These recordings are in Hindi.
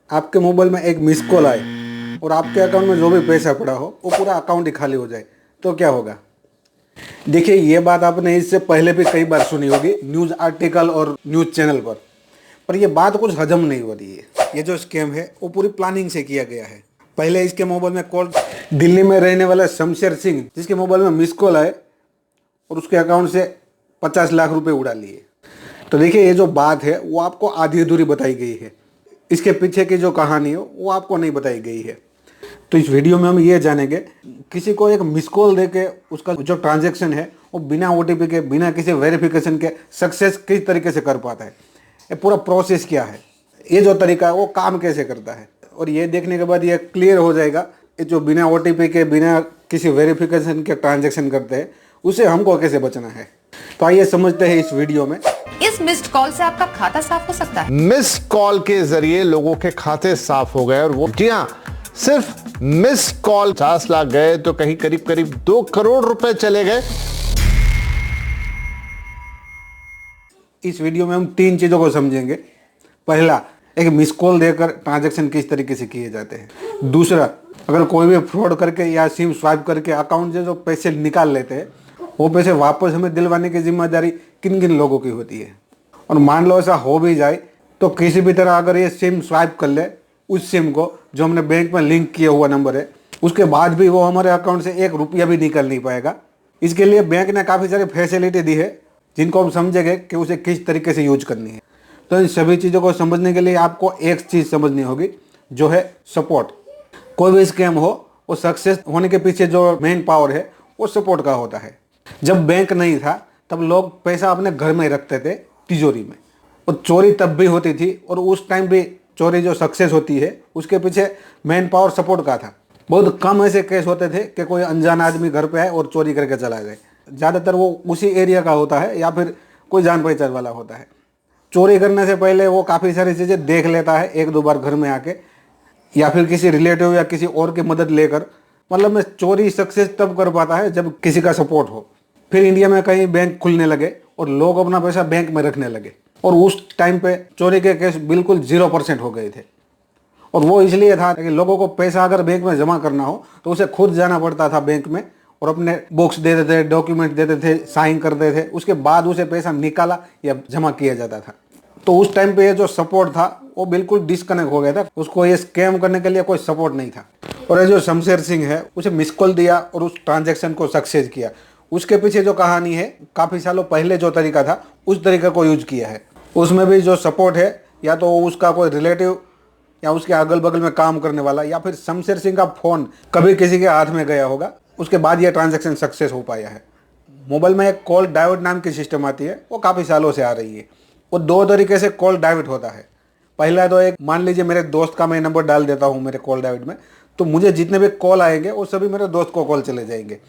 आपके मोबाइल में एक मिस कॉल आए और आपके अकाउंट में जो भी पैसा पड़ा हो वो पूरा अकाउंट ही खाली हो जाए तो क्या होगा। देखिए, ये बात आपने इससे पहले भी कई बार सुनी होगी न्यूज़ आर्टिकल और न्यूज़ चैनल पर ये बात कुछ हजम नहीं हो रही है। ये जो स्कैम है वो पूरी प्लानिंग से किया गया है। पहले इसके मोबाइल में कॉल दिल्ली में रहने वाला शमशेर सिंह, जिसके मोबाइल में मिस कॉल आए और उसके अकाउंट से 50 लाख रुपए उड़ा लिए। तो देखिए, ये जो बात है वो आपको आधी अधूरी बताई गई है। इसके पीछे की जो कहानी हो वो आपको नहीं बताई गई है। तो इस वीडियो में हम ये जानेंगे किसी को एक मिस कॉल देके उसका जो ट्रांजैक्शन है वो बिना ओटीपी के, बिना किसी वेरिफिकेशन के सक्सेस किस तरीके से कर पाता है, ये पूरा प्रोसेस क्या है, ये जो तरीका है वो काम कैसे करता है। और ये देखने के बाद ये क्लियर हो जाएगा ये जो बिना ओटीपी के, बिना किसी वेरिफिकेशन के ट्रांजैक्शन करते हैं उसे हमको कैसे बचना है। तो आइए समझते हैं इस वीडियो में। इस मिस्ड कॉल से आपका खाता साफ हो सकता है। मिस कॉल के जरिए लोगों के खाते साफ हो गए और वो, जी हां, सिर्फ मिस कॉल 50 लाख गए तो कहीं करीब करीब 2 करोड़ रुपए चले गए। इस वीडियो में हम 3 चीजों को समझेंगे। पहला, एक मिस कॉल देकर ट्रांजैक्शन किस तरीके से किए जाते हैं। दूसरा, अगर कोई भी फ्रॉड करके या सिम स्वाइप करके अकाउंट से जो पैसे निकाल लेते हैं वो पैसे वापस हमें दिलवाने की जिम्मेदारी किन किन लोगों की होती है। और मान लो ऐसा हो भी जाए तो किसी भी तरह अगर ये सिम स्वाइप कर ले उस सिम को, जो हमने बैंक में लिंक किया हुआ नंबर है, उसके बाद भी वो हमारे अकाउंट से 1 रुपया भी निकल नहीं पाएगा। इसके लिए बैंक ने काफ़ी सारी फैसिलिटी दी है जिनको हम समझेंगे कि उसे किस तरीके से यूज करनी है। तो इन सभी चीज़ों को समझने के लिए आपको एक चीज़ समझनी होगी, जो है सपोर्ट। कोई भी स्कैम हो वो सक्सेस होने के पीछे जो मेन पावर है वो सपोर्ट का होता है। जब बैंक नहीं था तब लोग पैसा अपने घर में रखते थे, तिजोरी में, और चोरी तब भी होती थी और उस टाइम भी चोरी जो सक्सेस होती है उसके पीछे मेन पावर सपोर्ट का था। बहुत कम ऐसे केस होते थे कि कोई अनजान आदमी घर पे आए और चोरी करके चला जाए। ज़्यादातर वो उसी एरिया का होता है या फिर कोई जान पहचान वाला होता है। चोरी करने से पहले वो काफ़ी सारी चीज़ें देख लेता है 1-2 बार घर में आके, या फिर किसी रिलेटिव या किसी और की मदद लेकर। मतलब में चोरी सक्सेस तब कर पाता है जब किसी का सपोर्ट हो। फिर इंडिया में कई बैंक खुलने लगे और लोग अपना पैसा बैंक में रखने लगे, और उस टाइम पे चोरी के केस बिल्कुल 0% हो गए थे। और वो इसलिए था कि लोगों को पैसा अगर बैंक में जमा करना हो तो उसे खुद जाना पड़ता था बैंक में और अपने बुक्स देते थे, डॉक्यूमेंट देते थे, साइन करते थे, उसके बाद उसे पैसा निकाला या जमा किया जाता था। तो उस टाइम पे ये जो सपोर्ट था वो बिल्कुल डिस्कनेक्ट हो गया था। उसको ये स्कैम करने के लिए कोई सपोर्ट नहीं था। और ये जो शमशेर सिंह है उसे मिस कॉल दिया और उस ट्रांजैक्शन को सक्सेस किया। उसके पीछे जो कहानी है, काफ़ी सालों पहले जो तरीका था उस तरीके को यूज किया है। उसमें भी जो सपोर्ट है या तो उसका कोई रिलेटिव या उसके अगल बगल में काम करने वाला, या फिर शमशेर सिंह का फ़ोन कभी किसी के हाथ में गया होगा, उसके बाद ये ट्रांजैक्शन सक्सेस हो पाया है। मोबाइल में एक कॉल डाइवर्ट नाम की सिस्टम आती है, वो काफ़ी सालों से आ रही है। वो 2 तरीके से कॉल डाइवर्ट होता है। पहला तो एक, मान लीजिए मेरे दोस्त का मैं नंबर डाल देता हूँ मेरे कॉल डाइवर्ट में, तो मुझे जितने भी कॉल आएंगे वो सभी मेरे दोस्त को कॉल चले जाएंगे।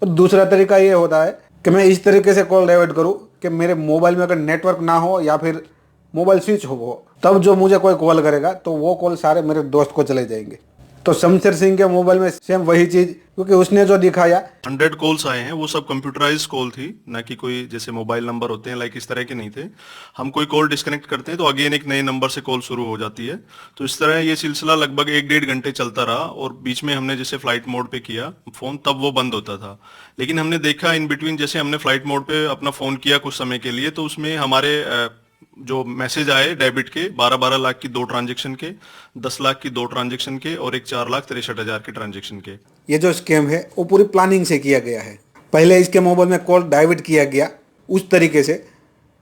और दूसरा तरीका ये होता है कि मैं इस तरीके से कॉल डाइवर्ट करूँ कि मेरे मोबाइल में अगर नेटवर्क ना हो या फिर मोबाइल स्विच हो, तब जो मुझे कोई कॉल करेगा तो वो कॉल सारे मेरे दोस्त को चले जाएंगे। तो शमशेर सिंह के मोबाइल में सेम वही चीज़, क्योंकि उसने जो दिखाया 100 कॉल्स आए हैं, वो सब कंप्यूटराइज कॉल थी, ना कि कोई जैसे मोबाइल नंबर होते हैं लाइक इस तरह के नहीं थे। हम कोई कॉल डिस्कनेक्ट करते हैं तो अगेन एक नए नंबर से कॉल शुरू हो जाती है। तो इस तरह ये सिलसिला लगभग 1-1.5 घंटे चलता रहा, और बीच में हमने जैसे फ्लाइट मोड पे किया फोन तब वो बंद होता था। लेकिन हमने देखा इन बिटवीन, जैसे हमने फ्लाइट मोड पे अपना फोन किया कुछ समय के लिए, तो उसमें हमारे जो मैसेज आए डेबिट के 12-12 लाख की 2 ट्रांजेक्शन के, 10 लाख की 2 ट्रांजेक्शन के और एक 4,63,000 के ट्रांजेक्शन के। ये जो स्कैम है वो पूरी प्लानिंग से किया गया है। पहले इसके मोबाइल में कॉल डाइवर्ट किया गया उस तरीके से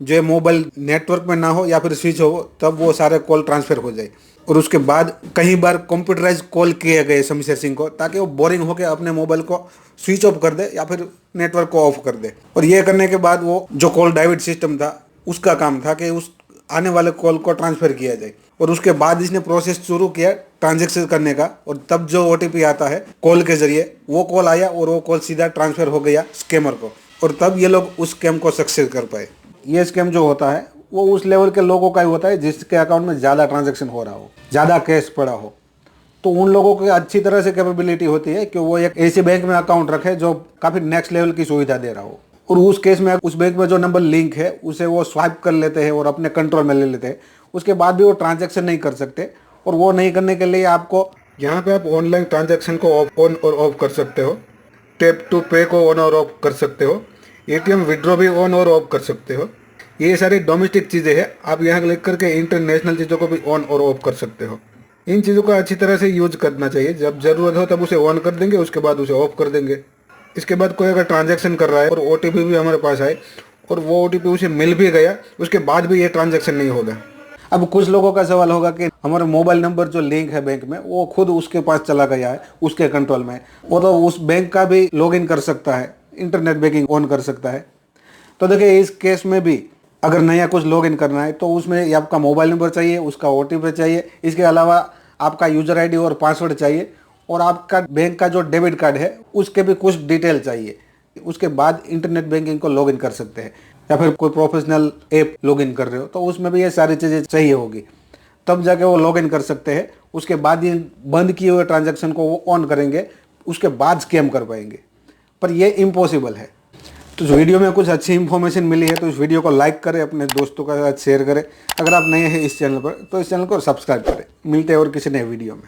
जो मोबाइल नेटवर्क में ना हो या फिर स्विच हो, तब वो सारे कॉल ट्रांसफर हो जाए। और उसके बाद कई बार कंप्यूटराइज कॉल किए गए शमशेर सिंह को, ताकि वो बोरिंग होकर अपने मोबाइल को स्विच ऑफ कर दे या फिर नेटवर्क को ऑफ कर दे। और ये करने के बाद वो जो कॉल डाइवर्ट सिस्टम था उसका काम था कि उस आने वाले कॉल को ट्रांसफ़र किया जाए। और उसके बाद इसने प्रोसेस शुरू किया ट्रांजैक्शन करने का, और तब जो ओटीपी आता है कॉल के जरिए, वो कॉल आया और वो कॉल सीधा ट्रांसफ़र हो गया स्कैमर को, और तब ये लोग उस स्कैम को सक्सेस कर पाए। ये स्कैम जो होता है वो उस लेवल के लोगों का ही होता है जिसके अकाउंट में ज़्यादा ट्रांजैक्शन हो रहा हो, ज़्यादा कैश पड़ा हो। तो उन लोगों की अच्छी तरह से कैपेबिलिटी होती है कि वो एक ऐसे बैंक में अकाउंट रखे जो काफ़ी नेक्स्ट लेवल की सुविधा दे रहा हो, और उस केस में उस बैंक में जो नंबर लिंक है उसे वो स्वाइप कर लेते हैं और अपने कंट्रोल में ले लेते हैं। उसके बाद भी वो ट्रांजैक्शन नहीं कर सकते, और वो नहीं करने के लिए आपको यहाँ पे आप ऑनलाइन ट्रांजैक्शन को ऑन और ऑफ कर सकते हो, टैप टू पे को ऑन और ऑफ कर सकते हो, एटीएम विड्रॉ भी ऑन और ऑफ कर सकते हो। ये सारी डोमेस्टिक चीज़ें हैं। आप यहाँ क्लिक करके इंटरनेशनल चीज़ों को भी ऑन और ऑफ कर सकते हो। इन चीज़ों का अच्छी तरह से यूज करना चाहिए। जब ज़रूरत हो तब उसे ऑन कर देंगे, उसके बाद उसे ऑफ कर देंगे। इसके बाद कोई अगर ट्रांजैक्शन कर रहा है और ओटीपी भी हमारे पास आए और वो ओटीपी उसे मिल भी गया, उसके बाद भी ये ट्रांजैक्शन नहीं होगा। अब कुछ लोगों का सवाल होगा कि हमारा मोबाइल नंबर जो लिंक है बैंक में वो खुद उसके पास चला गया है, उसके कंट्रोल में है, वो तो उस बैंक का भी लॉगिन कर सकता है, इंटरनेट बैंकिंग ऑन कर सकता है। तो देखिए इस केस में भी अगर नया कुछ लॉगिन करना है तो उसमें आपका मोबाइल नंबर चाहिए, उसका ओटीपी चाहिए, इसके अलावा आपका यूजर आईडी और पासवर्ड चाहिए, और आपका बैंक का जो डेबिट कार्ड है उसके भी कुछ डिटेल चाहिए। उसके बाद इंटरनेट बैंकिंग को लॉगिन कर सकते हैं, या फिर कोई प्रोफेशनल ऐप लॉगिन कर रहे हो तो उसमें भी ये सारी चीज़ें चाहिए होगी, तब जाके वो लॉगिन कर सकते हैं। उसके बाद ये बंद किए हुए ट्रांजैक्शन को वो ऑन करेंगे, उसके बाद स्कैम कर पाएंगे, पर ये इम्पॉसिबल है। तो इस वीडियो में कुछ अच्छी इन्फॉर्मेशन मिली है तो इस वीडियो को लाइक करें, अपने दोस्तों के साथ शेयर करें। अगर आप नए हैं इस चैनल पर तो इस चैनल को सब्सक्राइब करें। मिलते हैं और किसी नए वीडियो में।